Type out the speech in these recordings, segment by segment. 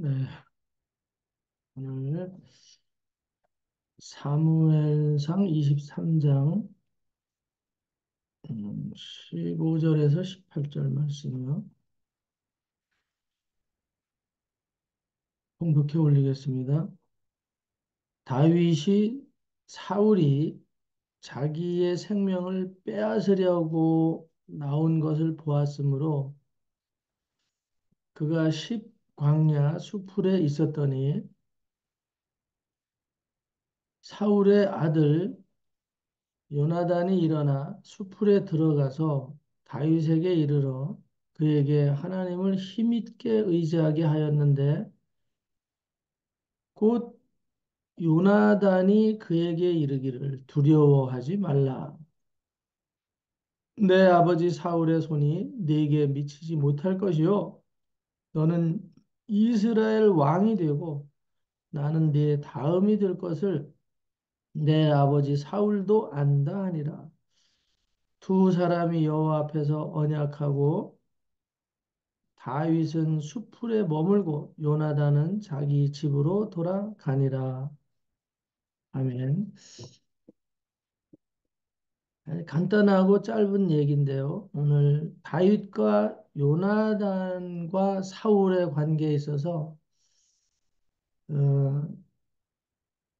네, 오늘 사무엘상 23장 15절에서 18절 말씀이요. 공독해 올리겠습니다. 다윗이 사울이 자기의 생명을 빼앗으려고 나온 것을 보았으므로 그가 십광야 수풀에 있었더니 사울의 아들 요나단이 일어나 수풀에 들어가서 다윗에게 이르러 그에게 하나님을 힘있게 의지하게 하였는데 곧 요나단이 그에게 이르기를 두려워하지 말라. 내 아버지 사울의 손이 네게 미치지 못할 것이요 너는 이스라엘 왕이 되고 나는 네 다음이 될 것을 내 아버지 사울도 안다 하니라. 두 사람이 여호와 앞에서 언약하고 다윗은 수풀에 머물고 요나단은 자기 집으로 돌아가니라. 아멘. 간단하고 짧은 얘기인데요. 오늘 다윗과 요나단과 사울의 관계에 있어서 어,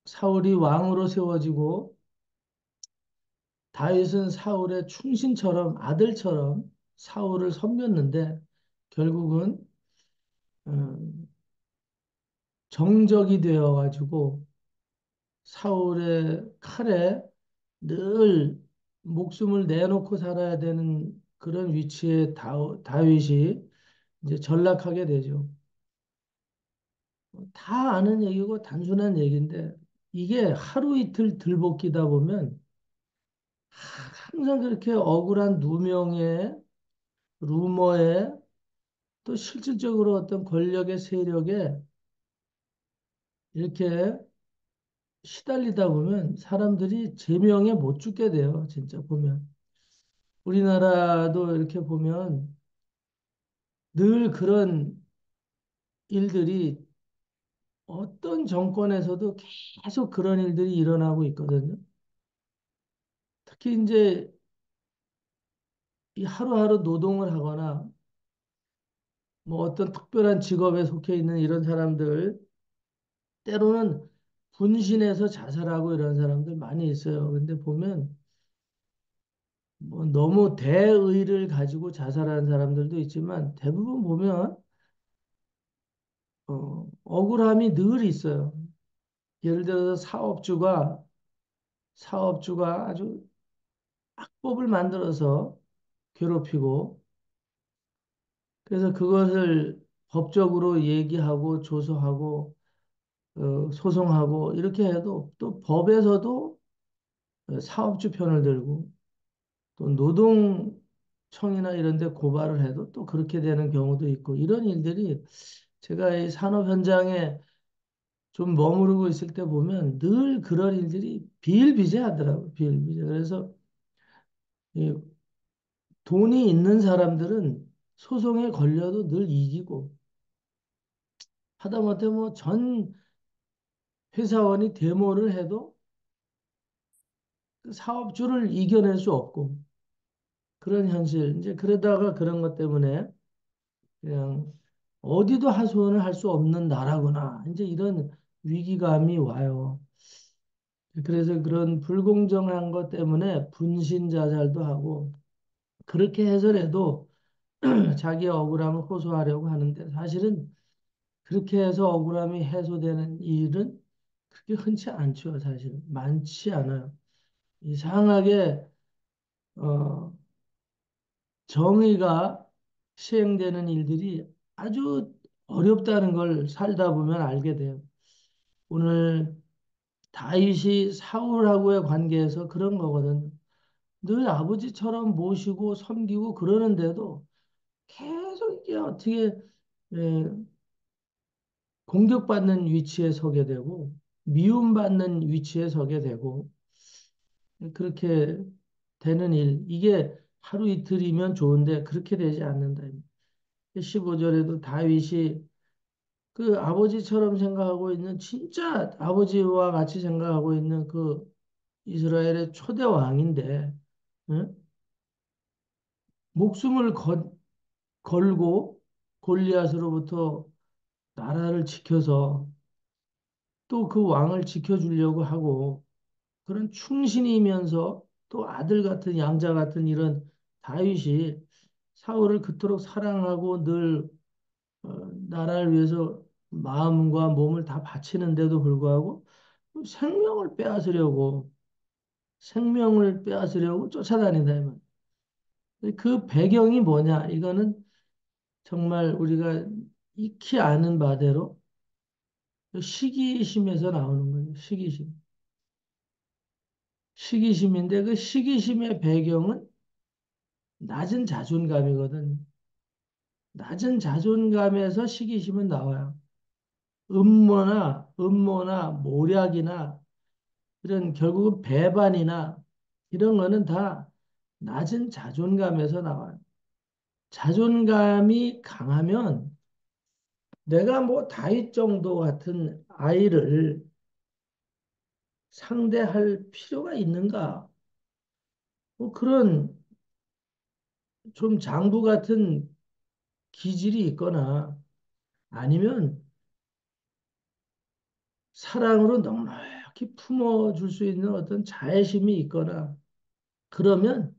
사울이 왕으로 세워지고 다윗은 사울의 충신처럼 아들처럼 사울을 섬겼는데 결국은 어, 정적이 되어가지고 사울의 칼에 늘 목숨을 내놓고 살아야 되는 그런 위치에 다윗이 이제 전락하게 되죠. 다 아는 얘기고 단순한 얘기인데 이게 하루 이틀 들볶이다 보면 항상 그렇게 억울한 누명에 루머에 또 실질적으로 어떤 권력의 세력에 이렇게 시달리다 보면 사람들이 제명에 못 죽게 돼요. 진짜 보면. 우리나라도 이렇게 보면 늘 그런 일들이 어떤 정권에서도 계속 그런 일들이 일어나고 있거든요. 특히 이제 이 하루하루 노동을 하거나 뭐 어떤 특별한 직업에 속해 있는 이런 사람들 때로는 분신해서 자살하고 이런 사람들 많이 있어요. 근데 보면 뭐 너무 대의를 가지고 자살하는 사람들도 있지만 대부분 보면 억울함이 늘 있어요. 예를 들어서 사업주가 아주 악법을 만들어서 괴롭히고 그래서 그것을 법적으로 얘기하고 조소하고 소송하고 이렇게 해도 또 법에서도 사업주 편을 들고 또 노동청이나 이런 데 고발을 해도 또 그렇게 되는 경우도 있고 이런 일들이 제가 이 산업 현장에 좀 머무르고 있을 때 보면 늘 그런 일들이 비일비재하더라고요. 비일비재. 그래서 이 돈이 있는 사람들은 소송에 걸려도 늘 이기고 하다못해 뭐 전 회사원이 데모를 해도 그 사업주를 이겨낼 수 없고 그런 현실. 이제 그러다가 그런 것 때문에 그냥 어디도 하소연을 할 수 없는 나라구나. 이제 이런 위기감이 와요. 그래서 그런 불공정한 것 때문에 분신자살도 하고 그렇게 해서라도 자기의 억울함을 호소하려고 하는데 사실은 그렇게 해서 억울함이 해소되는 일은 그렇게 흔치 않죠. 사실은 많지 않아요. 이상하게 어, 정의가 시행되는 일들이 아주 어렵다는 걸 살다 보면 알게 돼요. 오늘 다윗이 사울하고의 관계에서 그런 거거든요. 늘 아버지처럼 모시고 섬기고 그러는데도 계속 이게 어떻게 예, 공격받는 위치에 서게 되고 미움받는 위치에 서게 되고 그렇게 되는 일 이게 하루 이틀이면 좋은데 그렇게 되지 않는다. 15절에도 다윗이 그 아버지처럼 생각하고 있는 진짜 아버지와 같이 생각하고 있는 그 이스라엘의 초대 왕인데 응? 목숨을 걸고 골리앗으로부터 나라를 지켜서 또 그 왕을 지켜주려고 하고 그런 충신이면서 또 아들 같은 양자 같은 이런 다윗이 사울을 그토록 사랑하고 늘 나라를 위해서 마음과 몸을 다 바치는데도 불구하고 생명을 빼앗으려고 생명을 빼앗으려고 쫓아다닌다 이 말. 그 배경이 뭐냐? 이거는 정말 우리가 익히 아는 바대로 시기심에서 나오는 거예요. 시기심. 시기심인데 그 시기심의 배경은 낮은 자존감이거든. 낮은 자존감에서 시기심은 나와요. 음모나 모략이나 이런 결국은 배반이나 이런 거는 다 낮은 자존감에서 나와요. 자존감이 강하면 내가 뭐 다윗 정도 같은 아이를 상대할 필요가 있는가? 뭐 그런 좀 장부 같은 기질이 있거나 아니면 사랑으로 넉넉히 품어줄 수 있는 어떤 자애심이 있거나 그러면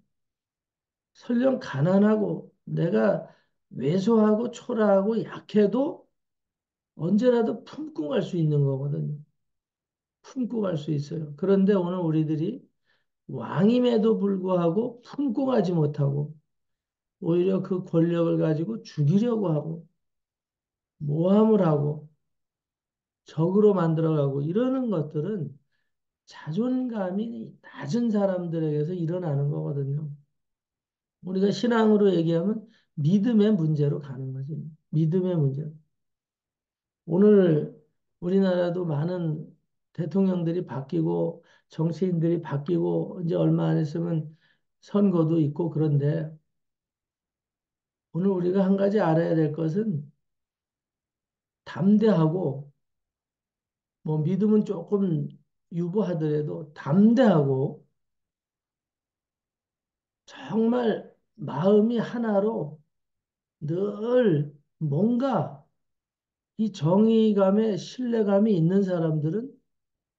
설령 가난하고 내가 왜소하고 초라하고 약해도 언제라도 품고 갈 수 있는 거거든요. 품고 갈 수 있어요. 그런데 오늘 우리들이 왕임에도 불구하고 품고 가지 못하고 오히려 그 권력을 가지고 죽이려고 하고 모함을 하고 적으로 만들어가고 이러는 것들은 자존감이 낮은 사람들에게서 일어나는 거거든요. 우리가 신앙으로 얘기하면 믿음의 문제로 가는 거지. 믿음의 문제. 오늘 우리나라도 많은 대통령들이 바뀌고 정치인들이 바뀌고 이제 얼마 안 있으면 선거도 있고 그런데 오늘 우리가 한 가지 알아야 될 것은 담대하고 뭐 믿음은 조금 유보하더라도 담대하고 정말 마음이 하나로 늘 뭔가 이 정의감에 신뢰감이 있는 사람들은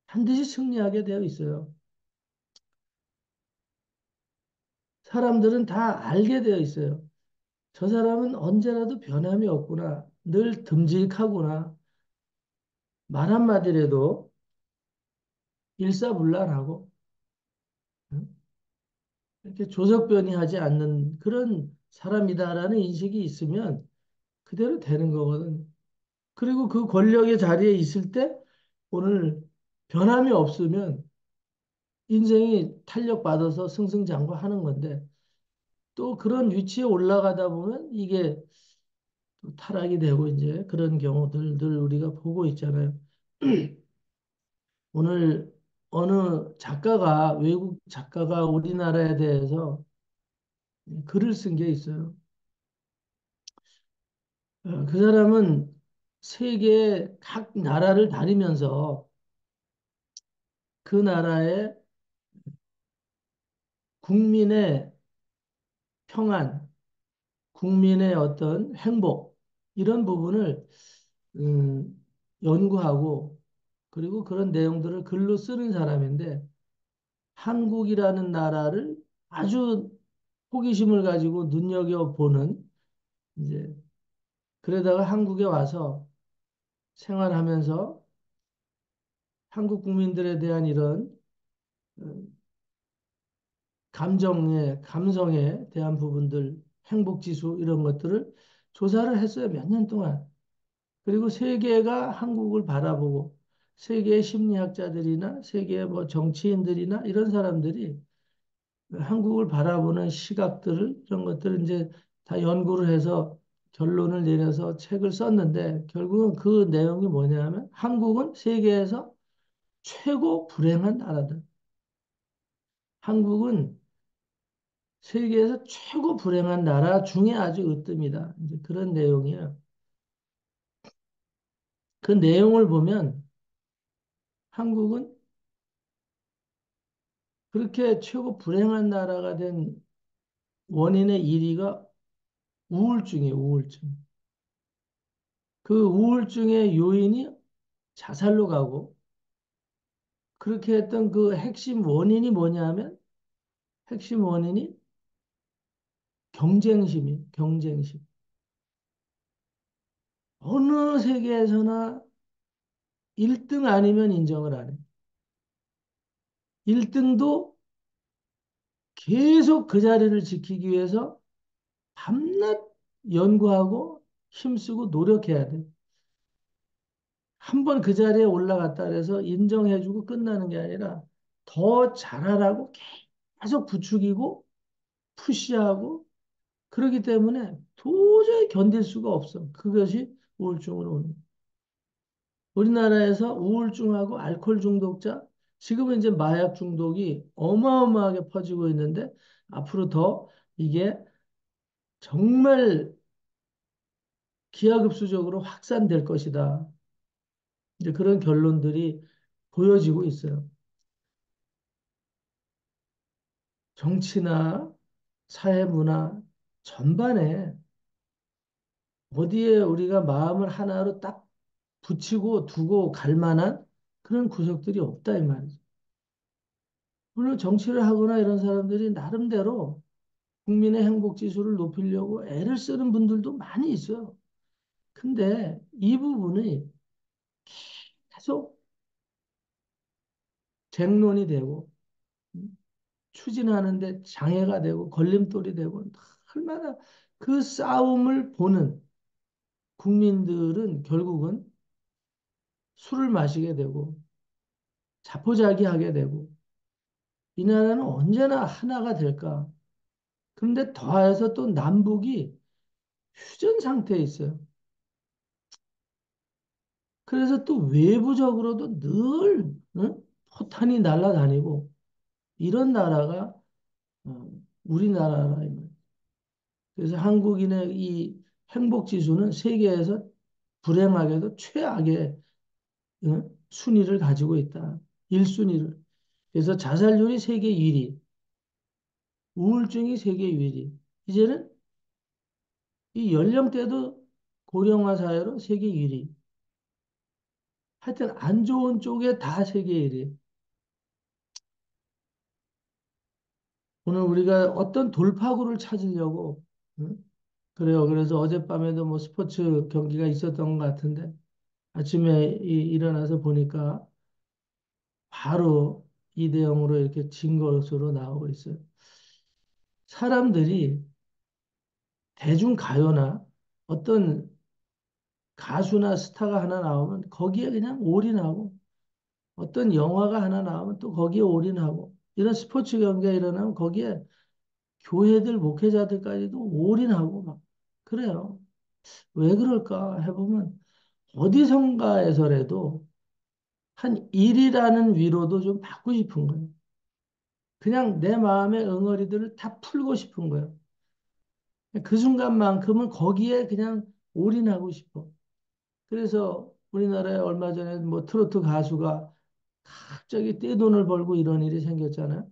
반드시 승리하게 되어 있어요. 사람들은 다 알게 되어 있어요. 저 사람은 언제라도 변함이 없구나. 늘 듬직하구나. 말 한마디라도 일사불란하고 응? 이렇게 조석변이하지 않는 그런 사람이다라는 인식이 있으면 그대로 되는 거거든. 그리고 그 권력의 자리에 있을 때 오늘 변함이 없으면 인생이 탄력받아서 승승장구하는 건데 또 그런 위치에 올라가다 보면 이게 또 타락이 되고 이제 그런 경우들 늘 우리가 보고 있잖아요. 오늘 어느 작가가 외국 작가가 우리나라에 대해서 글을 쓴 게 있어요. 그 사람은 세계 각 나라를 다니면서 그 나라의 국민의 평안, 국민의 어떤 행복 이런 부분을 연구하고 그리고 그런 내용들을 글로 쓰는 사람인데 한국이라는 나라를 아주 호기심을 가지고 눈여겨보는 이제 그러다가 한국에 와서 생활하면서 한국 국민들에 대한 이런 어, 감성에 대한 부분들, 행복지수 이런 것들을 조사를 했어요. 몇 년 동안. 그리고 세계가 한국을 바라보고 세계의 심리학자들이나 세계의 뭐 정치인들이나 이런 사람들이 한국을 바라보는 시각들을 이런 것들을 이제 다 연구를 해서 결론을 내려서 책을 썼는데 결국은 그 내용이 뭐냐면 한국은 세계에서 최고 불행한 나라다. 한국은 세계에서 최고 불행한 나라 중에 아주 으뜸이다. 이제 그런 내용이에요. 그 내용을 보면 한국은 그렇게 최고 불행한 나라가 된 원인의 1위가 우울증이에요, 우울증. 그 우울증의 요인이 자살로 가고, 그렇게 했던 그 핵심 원인이 뭐냐면, 핵심 원인이 경쟁심이에요, 경쟁심. 어느 세계에서나 1등 아니면 인정을 안 해요. 1등도 계속 그 자리를 지키기 위해서 밤낮 연구하고 힘쓰고 노력해야 돼. 한 번 그 자리에 올라갔다 그래서 인정해주고 끝나는 게 아니라 더 잘하라고 계속 부추기고 푸시하고 그러기 때문에 도저히 견딜 수가 없어. 그것이 우울증으로 오는. 우리나라에서 우울증하고 알코올 중독자, 지금은 이제 마약 중독이 어마어마하게 퍼지고 있는데 앞으로 더 이게 정말 기하급수적으로 확산될 것이다. 이제 그런 결론들이 보여지고 있어요. 정치나 사회 문화 전반에 어디에 우리가 마음을 하나로 딱 붙이고 두고 갈 만한 그런 구석들이 없다 이 말이죠. 물론 정치를 하거나 이런 사람들이 나름대로 국민의 행복 지수를 높이려고 애를 쓰는 분들도 많이 있어요. 근데 이 부분이 계속 쟁론이 되고 추진하는데 장애가 되고 걸림돌이 되고 얼마나 그 싸움을 보는 국민들은 결국은 술을 마시게 되고 자포자기하게 되고 이 나라는 언제나 하나가 될까? 그런데 더해서 또 남북이 휴전 상태에 있어요. 그래서 또 외부적으로도 늘 포탄이 날아다니고 이런 나라가 우리나라라. 그래서 한국인의 이 행복 지수는 세계에서 불행하게도 최악의 순위를 가지고 있다. 1순위를. 그래서 자살률이 세계 1위, 우울증이 세계 1위. 이제는 이 연령대도 고령화 사회로 세계 1위. 하여튼 안 좋은 쪽에 다 세계 1위. 오늘 우리가 어떤 돌파구를 찾으려고 응? 그래요. 그래서 어젯밤에도 뭐 스포츠 경기가 있었던 것 같은데 아침에 일어나서 보니까 바로 2대 0으로 이렇게 진 것으로 나오고 있어요. 사람들이 대중가요나 어떤 가수나 스타가 하나 나오면 거기에 그냥 올인하고 어떤 영화가 하나 나오면 또 거기에 올인하고 이런 스포츠 경기가 일어나면 거기에 교회들 목회자들까지도 올인하고 막 그래요. 왜 그럴까 해보면 어디선가에서라도 한 일이라는 위로도 좀 받고 싶은 거예요. 그냥 내 마음의 응어리들을 다 풀고 싶은 거예요. 그 순간만큼은 거기에 그냥 올인하고 싶어. 그래서 우리나라에 얼마 전에 뭐 트로트 가수가 갑자기 떼돈을 벌고 이런 일이 생겼잖아요.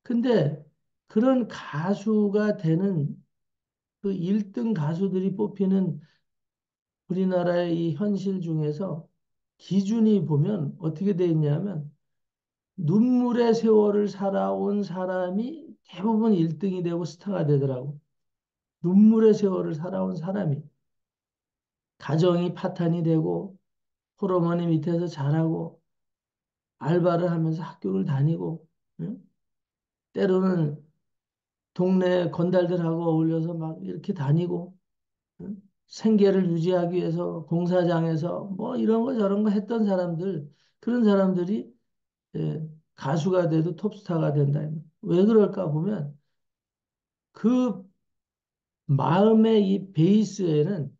근데 그런 가수가 되는 그 1등 가수들이 뽑히는 우리나라의 이 현실 중에서 기준이 보면 어떻게 돼 있냐면 눈물의 세월을 살아온 사람이 대부분 1등이 되고 스타가 되더라고. 눈물의 세월을 살아온 사람이. 가정이 파탄이 되고 호르몬이 밑에서 자라고 알바를 하면서 학교를 다니고 응? 때로는 동네 건달들하고 어울려서 막 이렇게 다니고 응? 생계를 유지하기 위해서 공사장에서 뭐 이런 거 저런 거 했던 사람들 그런 사람들이 예, 가수가 돼도 톱스타가 된다. 왜 그럴까 보면 그 마음의 이 베이스에는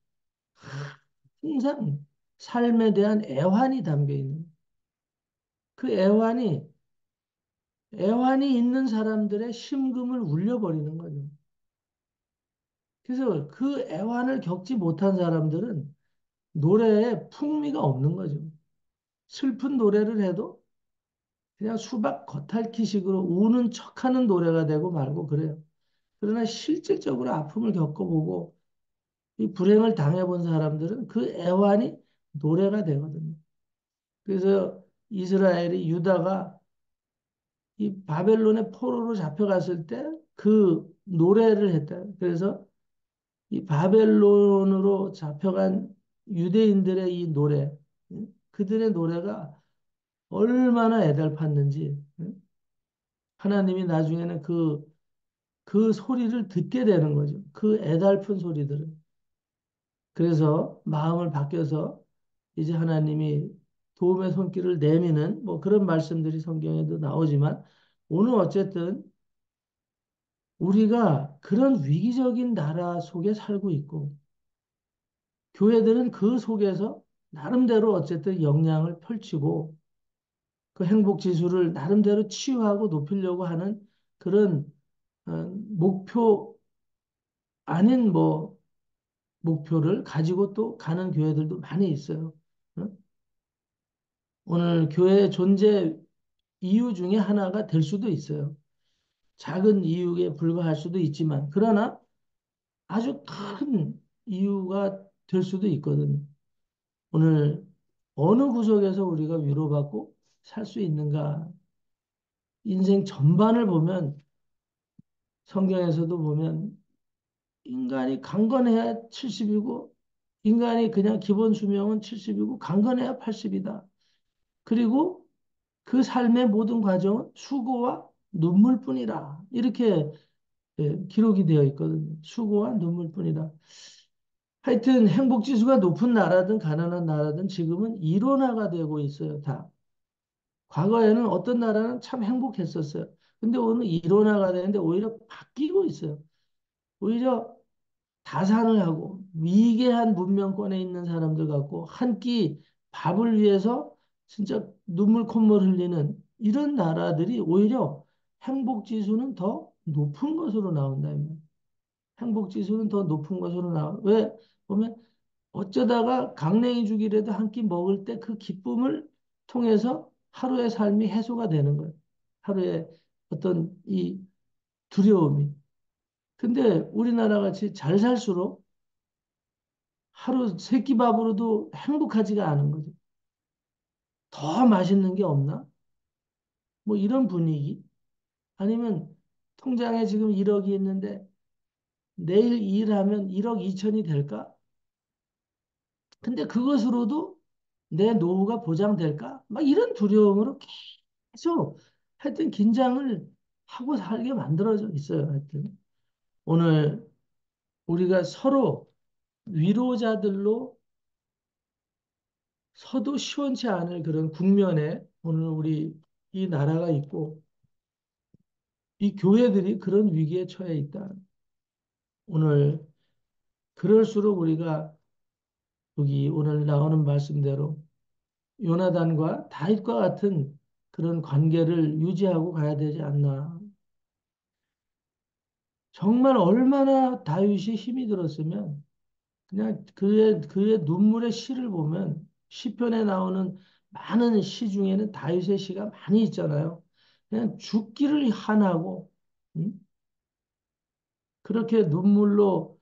항상 삶에 대한 애환이 담겨 있는 그 애환이 있는 사람들의 심금을 울려버리는 거죠. 그래서 그 애환을 겪지 못한 사람들은 노래에 풍미가 없는 거죠. 슬픈 노래를 해도 그냥 수박 겉핥기식으로 우는 척하는 노래가 되고 말고 그래요. 그러나 실질적으로 아픔을 겪어보고 이 불행을 당해본 사람들은 그 애환이 노래가 되거든요. 그래서 이스라엘이 유다가 이 바벨론의 포로로 잡혀갔을 때 그 노래를 했다. 그래서 이 바벨론으로 잡혀간 유대인들의 이 노래, 그들의 노래가 얼마나 애달팠는지, 하나님이 나중에는 그 소리를 듣게 되는 거죠. 그 애달픈 소리들을. 그래서 마음을 바뀌어서 이제 하나님이 도움의 손길을 내미는 뭐 그런 말씀들이 성경에도 나오지만 오늘 어쨌든 우리가 그런 위기적인 나라 속에 살고 있고 교회들은 그 속에서 나름대로 어쨌든 역량을 펼치고 그 행복 지수를 나름대로 치유하고 높이려고 하는 그런 목표 아닌 뭐 목표를 가지고 또 가는 교회들도 많이 있어요. 어? 오늘 교회의 존재 이유 중에 하나가 될 수도 있어요. 작은 이유에 불과할 수도 있지만, 그러나 아주 큰 이유가 될 수도 있거든요. 오늘 어느 구석에서 우리가 위로받고 살 수 있는가? 인생 전반을 보면, 성경에서도 보면, 인간이 강건해야 70이고, 인간이 그냥 기본 수명은 70이고, 강건해야 80이다. 그리고 그 삶의 모든 과정은 수고와 눈물뿐이라. 이렇게 기록이 되어 있거든요. 수고와 눈물뿐이라. 하여튼 행복지수가 높은 나라든 가난한 나라든 지금은 일원화가 되고 있어요. 다. 과거에는 어떤 나라는 참 행복했었어요. 근데 오늘 일원화가 되는데 오히려 바뀌고 있어요. 오히려 다산을 하고 위계한 문명권에 있는 사람들 같고 한 끼 밥을 위해서 진짜 눈물 콧물 흘리는 이런 나라들이 오히려 행복지수는 더 높은 것으로 나온다. 행복 지수는 더 높은 것으로 나와. 왜? 보면 어쩌다가 강냉이 죽이라도 한 끼 먹을 때 그 기쁨을 통해서 하루의 삶이 해소가 되는 거예요. 하루의 어떤 이 두려움이. 근데 우리나라 같이 잘 살수록 하루 세끼 밥으로도 행복하지가 않은 거죠. 더 맛있는 게 없나? 뭐 이런 분위기? 아니면 통장에 지금 1억이 있는데 내일 일하면 1억 2천이 될까? 근데 그것으로도 내 노후가 보장될까? 막 이런 두려움으로 계속 하여튼 긴장을 하고 살게 만들어져 있어요. 하여튼 오늘 우리가 서로 위로자들로 서도 시원치 않을 그런 국면에 오늘 우리 이 나라가 있고 이 교회들이 그런 위기에 처해 있다. 오늘 그럴수록 우리가 여기 오늘 나오는 말씀대로 요나단과 다윗과 같은 그런 관계를 유지하고 가야 되지 않나. 정말 얼마나 다윗이 힘이 들었으면 그냥 그의 눈물의 시를 보면 시편에 나오는 많은 시 중에는 다윗의 시가 많이 있잖아요. 그냥 죽기를 한하고 그렇게 눈물로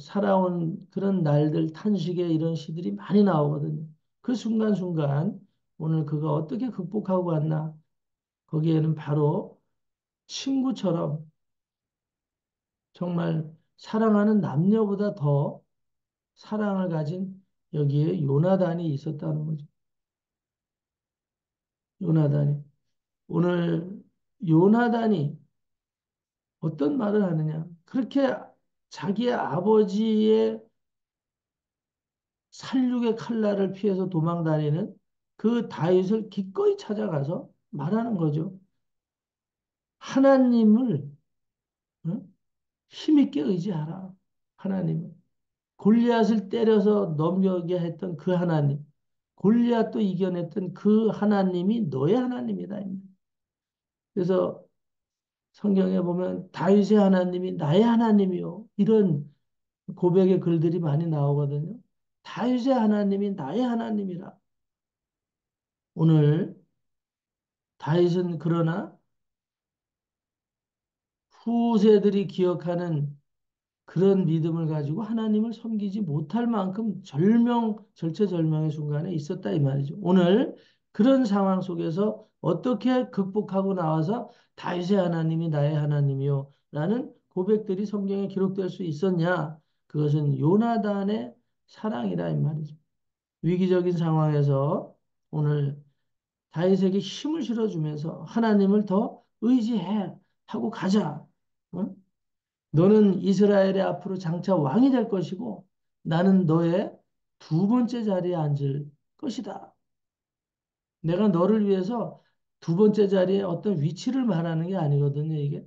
살아온 그런 날들 탄식의 이런 시들이 많이 나오거든요. 그 순간순간 오늘 그가 어떻게 극복하고 왔나 거기에는 바로 친구처럼 정말 사랑하는 남녀보다 더 사랑을 가진 여기에 요나단이 있었다는 거죠. 요나단이. 오늘 요나단이 어떤 말을 하느냐. 그렇게 자기의 아버지의 살육의 칼날을 피해서 도망다니는 그 다윗을 기꺼이 찾아가서 말하는 거죠. 하나님을 응? 힘있게 의지하라. 하나님을. 골리앗을 때려서 넘겨게 했던 그 하나님. 골리앗도 이겨냈던 그 하나님이 너의 하나님이다. 그래서 성경에 보면 다윗의 하나님이 나의 하나님이요. 이런 고백의 글들이 많이 나오거든요. 다윗의 하나님이 나의 하나님이라. 오늘 다윗은 그러나 후세들이 기억하는 그런 믿음을 가지고 하나님을 섬기지 못할 만큼 절체절명의 순간에 있었다 이 말이죠. 오늘 그런 상황 속에서 어떻게 극복하고 나와서 다윗의 하나님이 나의 하나님이요 라는 고백들이 성경에 기록될 수 있었냐? 그것은 요나단의 사랑이다 이 말이죠. 위기적인 상황에서 오늘 다윗에게 힘을 실어주면서 하나님을 더 의지해 하고 가자. 어? 너는 이스라엘의 앞으로 장차 왕이 될 것이고 나는 너의 두 번째 자리에 앉을 것이다. 내가 너를 위해서 두 번째 자리에 어떤 위치를 말하는 게 아니거든요, 이게.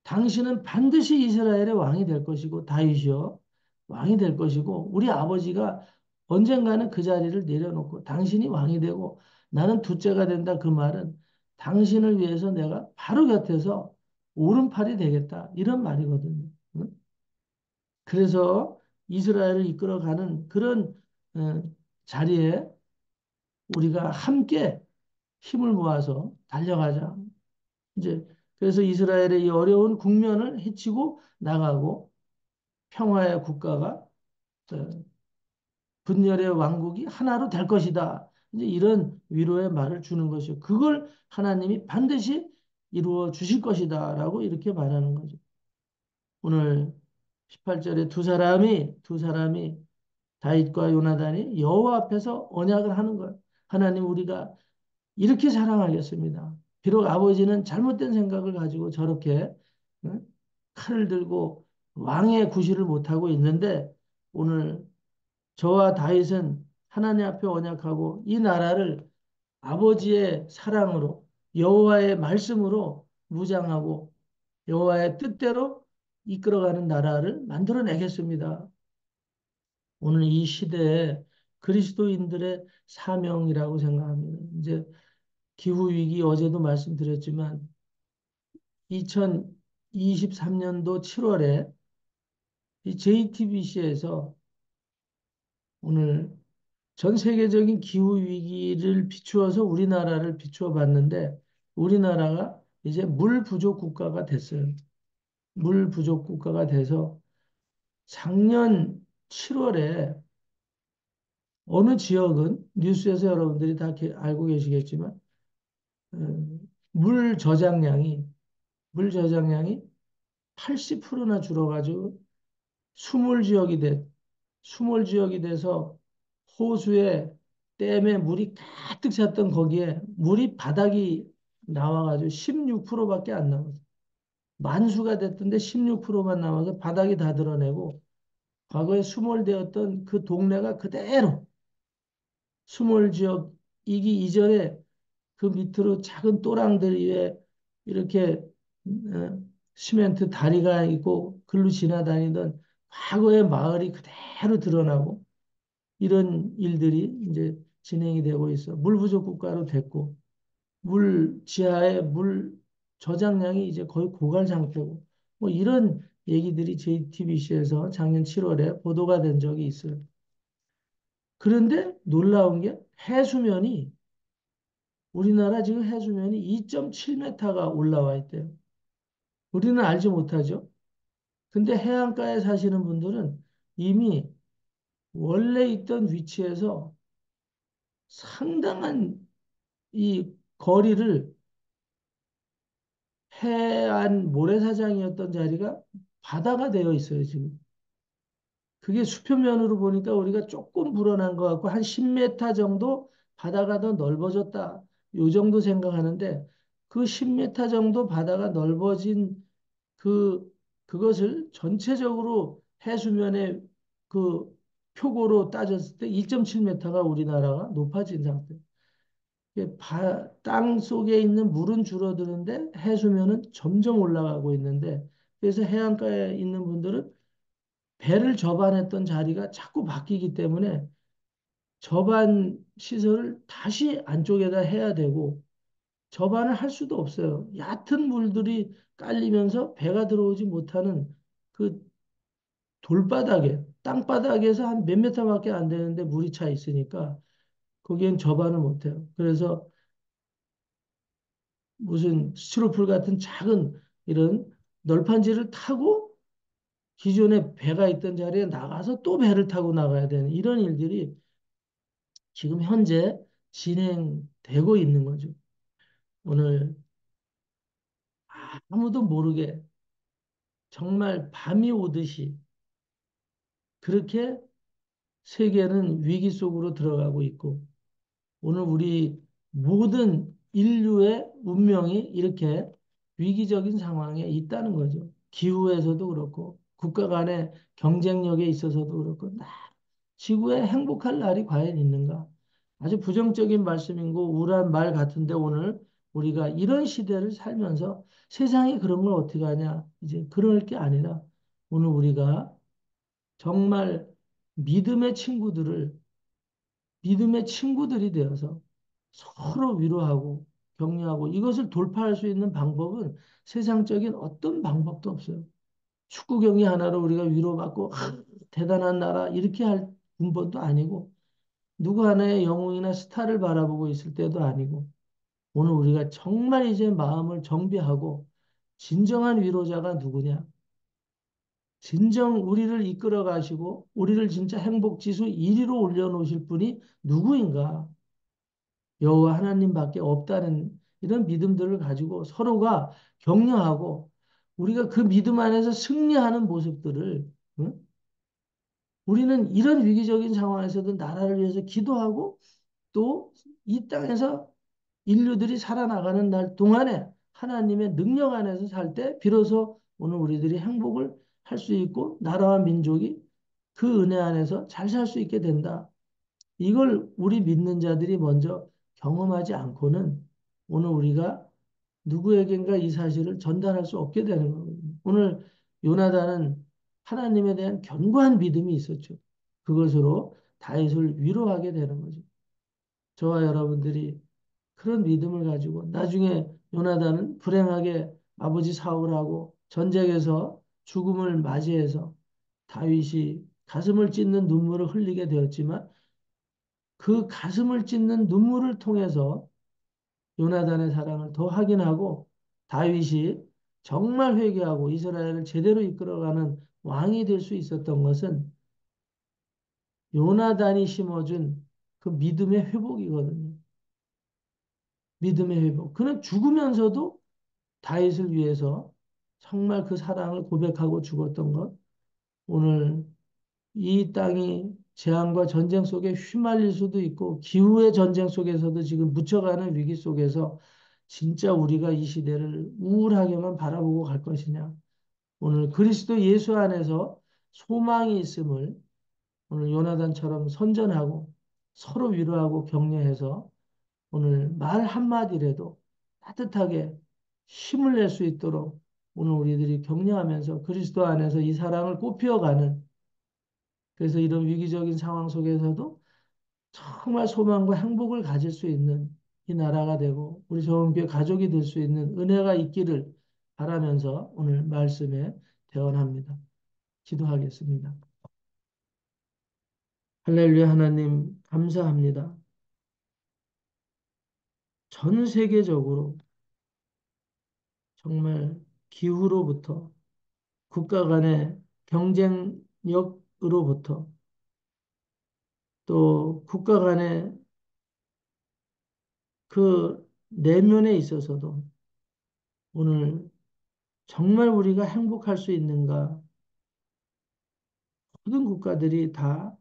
당신은 반드시 이스라엘의 왕이 될 것이고 다윗이요. 왕이 될 것이고 우리 아버지가 언젠가는 그 자리를 내려놓고 당신이 왕이 되고 나는 둘째가 된다. 그 말은 당신을 위해서 내가 바로 곁에서 오른팔이 되겠다. 이런 말이거든요. 응? 그래서 이스라엘을 이끌어가는 그런 어, 자리에 우리가 함께 힘을 모아서 달려가자. 이제 그래서 이스라엘의 이 어려운 국면을 헤치고 나가고 평화의 국가가 분열의 왕국이 하나로 될 것이다. 이제 이런 위로의 말을 주는 것이요. 그걸 하나님이 반드시 이루어 주실 것이다라고 이렇게 말하는 거죠. 오늘 18절에 두 사람이 다윗과 요나단이 여호와 앞에서 언약을 하는 거예요. 하나님 우리가 이렇게 사랑하겠습니다. 비록 아버지는 잘못된 생각을 가지고 저렇게 응? 칼을 들고 왕의 구실을 못하고 있는데 오늘 저와 다윗은 하나님 앞에 언약하고 이 나라를 아버지의 사랑으로 여호와의 말씀으로 무장하고 여호와의 뜻대로 이끌어가는 나라를 만들어내겠습니다. 오늘 이 시대에 그리스도인들의 사명이라고 생각합니다. 이제 기후위기 어제도 말씀드렸지만 2023년도 7월에 이 JTBC에서 오늘 전 세계적인 기후위기를 비추어서 우리나라를 비추어 봤는데 우리나라가 이제 물 부족 국가가 됐어요. 물 부족 국가가 돼서 작년 7월에 어느 지역은 뉴스에서 여러분들이 다 알고 계시겠지만 물 저장량이 물 저장량이 80%나 줄어가지고 수몰 지역이 돼 수몰 지역이 돼서 호수에 댐에 물이 가득 찼던 거기에 물이 바닥이 나와가지고 16%밖에 안 남았어. 만수가 됐던데 16%만 남아서 바닥이 다 드러내고 과거에 수몰되었던 그 동네가 그대로 수몰 지역이기 이전에 그 밑으로 작은 또랑들 위에 이렇게 시멘트 다리가 있고 글로 지나다니던 과거의 마을이 그대로 드러나고 이런 일들이 이제 진행이 되고 있어. 물 부족 국가로 됐고 물 지하의 물 저장량이 이제 거의 고갈 상태고 뭐 이런 얘기들이 JTBC에서 작년 7월에 보도가 된 적이 있어요. 그런데 놀라운 게 해수면이 우리나라 지금 해수면이 2.7m가 올라와 있대요. 우리는 알지 못하죠. 근데 해안가에 사시는 분들은 이미 원래 있던 위치에서 상당한 이 거리를 해안 모래사장이었던 자리가 바다가 되어 있어요, 지금. 그게 수표면으로 보니까 우리가 조금 불어난 것 같고 한 10m 정도 바다가 더 넓어졌다. 요 정도 생각하는데 그 10m 정도 바다가 넓어진 그 그것을 전체적으로 해수면의 그 표고로 따졌을 때 2.7m가 우리나라가 높아진 상태. 땅 속에 있는 물은 줄어드는데 해수면은 점점 올라가고 있는데 그래서 해안가에 있는 분들은 배를 접안했던 자리가 자꾸 바뀌기 때문에 접안 시설을 다시 안쪽에다 해야 되고 접안을 할 수도 없어요. 얕은 물들이 깔리면서 배가 들어오지 못하는 그 돌바닥에 땅바닥에서 한 몇 미터밖에 안 되는데 물이 차 있으니까 거기엔 접안을 못해요. 그래서 무슨 스티로폴 같은 작은 이런 널판지를 타고 기존에 배가 있던 자리에 나가서 또 배를 타고 나가야 되는 이런 일들이 지금 현재 진행되고 있는 거죠. 오늘 아무도 모르게 정말 밤이 오듯이 그렇게 세계는 위기 속으로 들어가고 있고 오늘 우리 모든 인류의 운명이 이렇게 위기적인 상황에 있다는 거죠. 기후에서도 그렇고 국가 간의 경쟁력에 있어서도 그렇고 지구에 행복할 날이 과연 있는가? 아주 부정적인 말씀이고 우울한 말 같은데 오늘 우리가 이런 시대를 살면서 세상이 그런 걸 어떻게 하냐? 이제 그럴 게 아니라 오늘 우리가 정말 믿음의 친구들을 믿음의 친구들이 되어서 서로 위로하고 격려하고 이것을 돌파할 수 있는 방법은 세상적인 어떤 방법도 없어요. 축구 경기 하나로 우리가 위로받고 대단한 나라 이렇게 할 군번도 아니고 누구 하나의 영웅이나 스타를 바라보고 있을 때도 아니고 오늘 우리가 정말 이제 마음을 정비하고 진정한 위로자가 누구냐? 진정 우리를 이끌어 가시고 우리를 진짜 행복 지수 1위로 올려놓으실 분이 누구인가? 여호와 하나님밖에 없다는 이런 믿음들을 가지고 서로가 격려하고 우리가 그 믿음 안에서 승리하는 모습들을 응? 우리는 이런 위기적인 상황에서도 나라를 위해서 기도하고 또 이 땅에서 인류들이 살아나가는 날 동안에 하나님의 능력 안에서 살 때 비로소 오늘 우리들이 행복을 할 수 있고 나라와 민족이 그 은혜 안에서 잘 살 수 있게 된다. 이걸 우리 믿는 자들이 먼저 경험하지 않고는 오늘 우리가 누구에겐가 이 사실을 전달할 수 없게 되는 거거든요. 오늘 요나단은 하나님에 대한 견고한 믿음이 있었죠. 그것으로 다윗을 위로하게 되는 거죠. 저와 여러분들이 그런 믿음을 가지고 나중에 요나단은 불행하게 아버지 사울하고 전쟁에서 죽음을 맞이해서 다윗이 가슴을 찢는 눈물을 흘리게 되었지만 그 가슴을 찢는 눈물을 통해서 요나단의 사랑을 더 확인하고 다윗이 정말 회개하고 이스라엘을 제대로 이끌어가는 왕이 될 수 있었던 것은 요나단이 심어준 그 믿음의 회복이거든요. 믿음의 회복. 그는 죽으면서도 다윗을 위해서 정말 그 사랑을 고백하고 죽었던 것. 오늘 이 땅이 재앙과 전쟁 속에 휘말릴 수도 있고 기후의 전쟁 속에서도 지금 묻혀가는 위기 속에서 진짜 우리가 이 시대를 우울하게만 바라보고 갈 것이냐. 오늘 그리스도 예수 안에서 소망이 있음을 오늘 요나단처럼 선전하고 서로 위로하고 격려해서 오늘 말 한마디라도 따뜻하게 힘을 낼 수 있도록 오늘 우리들이 격려하면서 그리스도 안에서 이 사랑을 꽃피워가는 그래서 이런 위기적인 상황 속에서도 정말 소망과 행복을 가질 수 있는 이 나라가 되고 우리 정은교회 가족이 될 수 있는 은혜가 있기를 바라면서 오늘 말씀에 대언합니다. 기도하겠습니다. 할렐루야 하나님 감사합니다. 전 세계적으로 정말 기후로부터 국가 간의 경쟁력으로부터 또 국가 간의 그 내면에 있어서도 오늘 정말 우리가 행복할 수 있는가? 모든 국가들이 다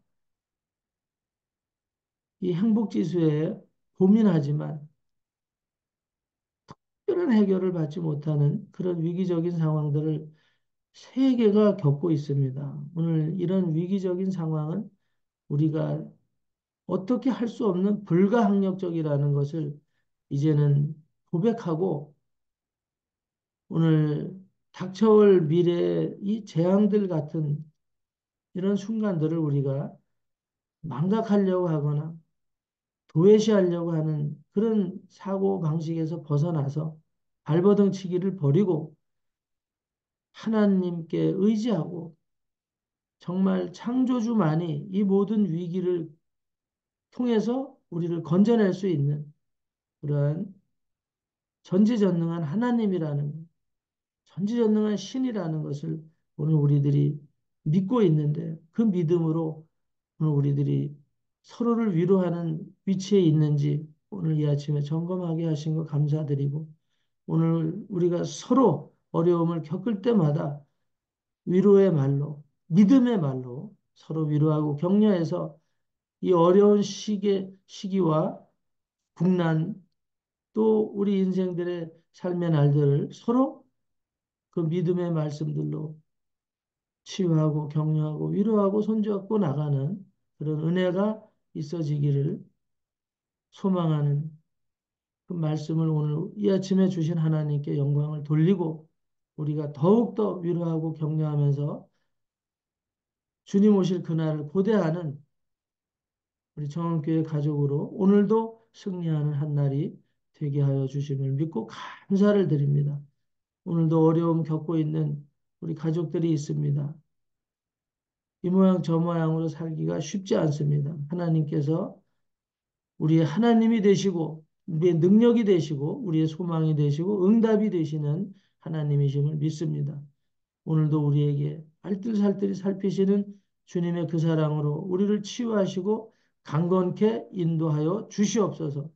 이 행복 지수에 고민하지만 특별한 해결을 받지 못하는 그런 위기적인 상황들을 세계가 겪고 있습니다. 오늘 이런 위기적인 상황은 우리가 어떻게 할 수 없는 불가항력적이라는 것을 이제는 고백하고 오늘 닥쳐올 미래의 이 재앙들 같은 이런 순간들을 우리가 망각하려고 하거나 도외시하려고 하는 그런 사고 방식에서 벗어나서 발버둥 치기를 버리고 하나님께 의지하고 정말 창조주만이 이 모든 위기를 통해서 우리를 건져낼 수 있는 그러한 전지전능한 하나님이라는, 전지전능한 신이라는 것을 오늘 우리들이 믿고 있는데, 그 믿음으로 오늘 우리들이 서로를 위로하는 위치에 있는지 오늘 이 아침에 점검하게 하신 거 감사드리고, 오늘 우리가 서로 어려움을 겪을 때마다 위로의 말로, 믿음의 말로 서로 위로하고 격려해서 이 어려운 시기와 국난, 또 우리 인생들의 삶의 날들을 서로 그 믿음의 말씀들로 치유하고 격려하고 위로하고 손잡고 나가는 그런 은혜가 있어지기를 소망하는 그 말씀을 오늘 이 아침에 주신 하나님께 영광을 돌리고, 우리가 더욱더 위로하고 격려하면서 주님 오실 그날을 고대하는 우리 정원교회 가족으로 오늘도 승리하는 한 날이 되게 하여 주심을 믿고 감사를 드립니다. 오늘도 어려움 겪고 있는 우리 가족들이 있습니다. 이 모양 저 모양으로 살기가 쉽지 않습니다. 하나님께서 우리의 하나님이 되시고 우리의 능력이 되시고 우리의 소망이 되시고 응답이 되시는 하나님이심을 믿습니다. 오늘도 우리에게 알뜰살뜰히 살피시는 주님의 그 사랑으로 우리를 치유하시고 강건케 인도하여 주시옵소서.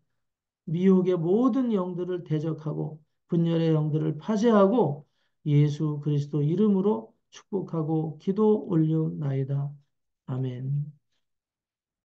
미혹의 모든 영들을 대적하고 분열의 영들을 파쇄하고 예수 그리스도 이름으로 축복하고 기도 올려나이다. 아멘.